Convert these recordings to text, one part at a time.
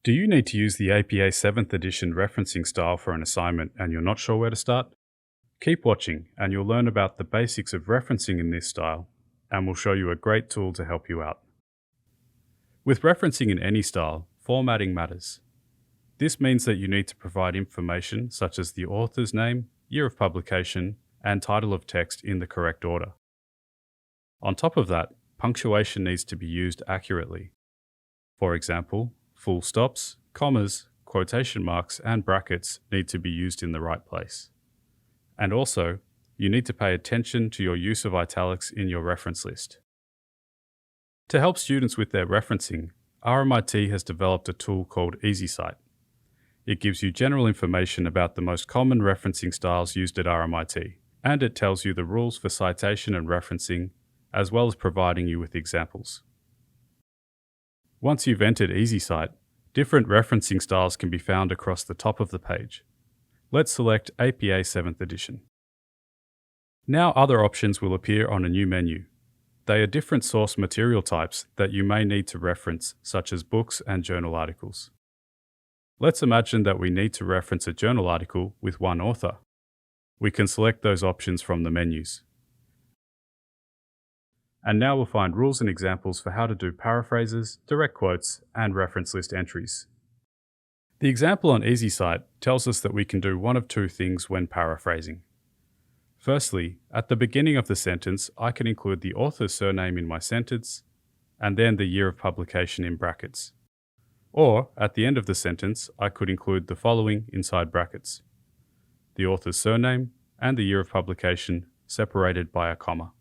Do you need to use the APA 7th edition referencing style for an assignment and you're not sure where to start? Keep watching and you'll learn about the basics of referencing in this style, and we'll show you a great tool to help you out. With referencing in any style, formatting matters. This means that you need to provide information such as the author's name, year of publication, and title of text in the correct order. On top of that, punctuation needs to be used accurately. For example, full stops, commas, quotation marks, and brackets need to be used in the right place. And also, you need to pay attention to your use of italics in your reference list. To help students with their referencing, RMIT has developed a tool called easysite. It gives you general information about the most common referencing styles used at RMIT, and it tells you the rules for citation and referencing, as well as providing you with examples. Once you've entered easysite, different referencing styles can be found across the top of the page. Let's select APA 7th edition. Now other options will appear on a new menu. They are different source material types that you may need to reference, such as books and journal articles. Let's imagine that we need to reference a journal article with one author. We can select those options from the menus. And now we'll find rules and examples for how to do paraphrases, direct quotes, and reference list entries. The example on easysite tells us that we can do one of two things when paraphrasing. Firstly, at the beginning of the sentence, I can include the author's surname in my sentence, and then the year of publication in brackets. Or, at the end of the sentence, I could include the following inside brackets: the author's surname and the year of publication separated by a comma.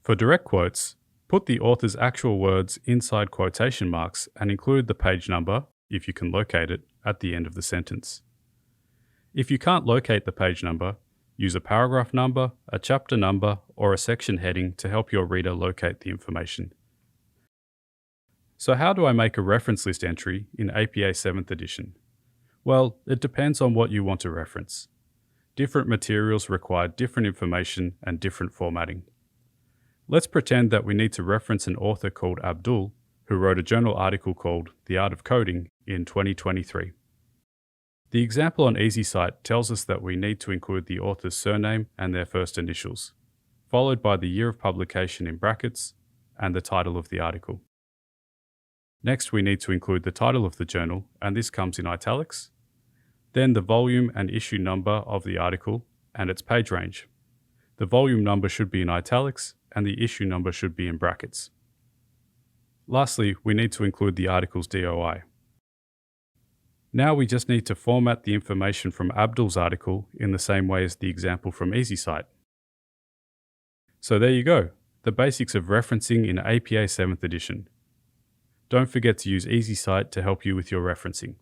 For direct quotes, put the author's actual words inside quotation marks and include the page number, if you can locate it, at the end of the sentence. If you can't locate the page number, use a paragraph number, a chapter number, or a section heading to help your reader locate the information. So how do I make a reference list entry in APA 7th edition? Well, it depends on what you want to reference. Different materials require different information and different formatting. Let's pretend that we need to reference an author called Abdul, who wrote a journal article called The Art of Coding in 2023. The example on easysite tells us that we need to include the author's surname and their first initials, followed by the year of publication in brackets and the title of the article. Next, we need to include the title of the journal, and this comes in italics, then the volume and issue number of the article and its page range. The volume number should be in italics, and the issue number should be in brackets. Lastly, we need to include the article's DOI. Now we just need to format the information from Abdul's article in the same way as the example from easysite. So there you go, the basics of referencing in APA 7th edition. Don't forget to use easysite to help you with your referencing.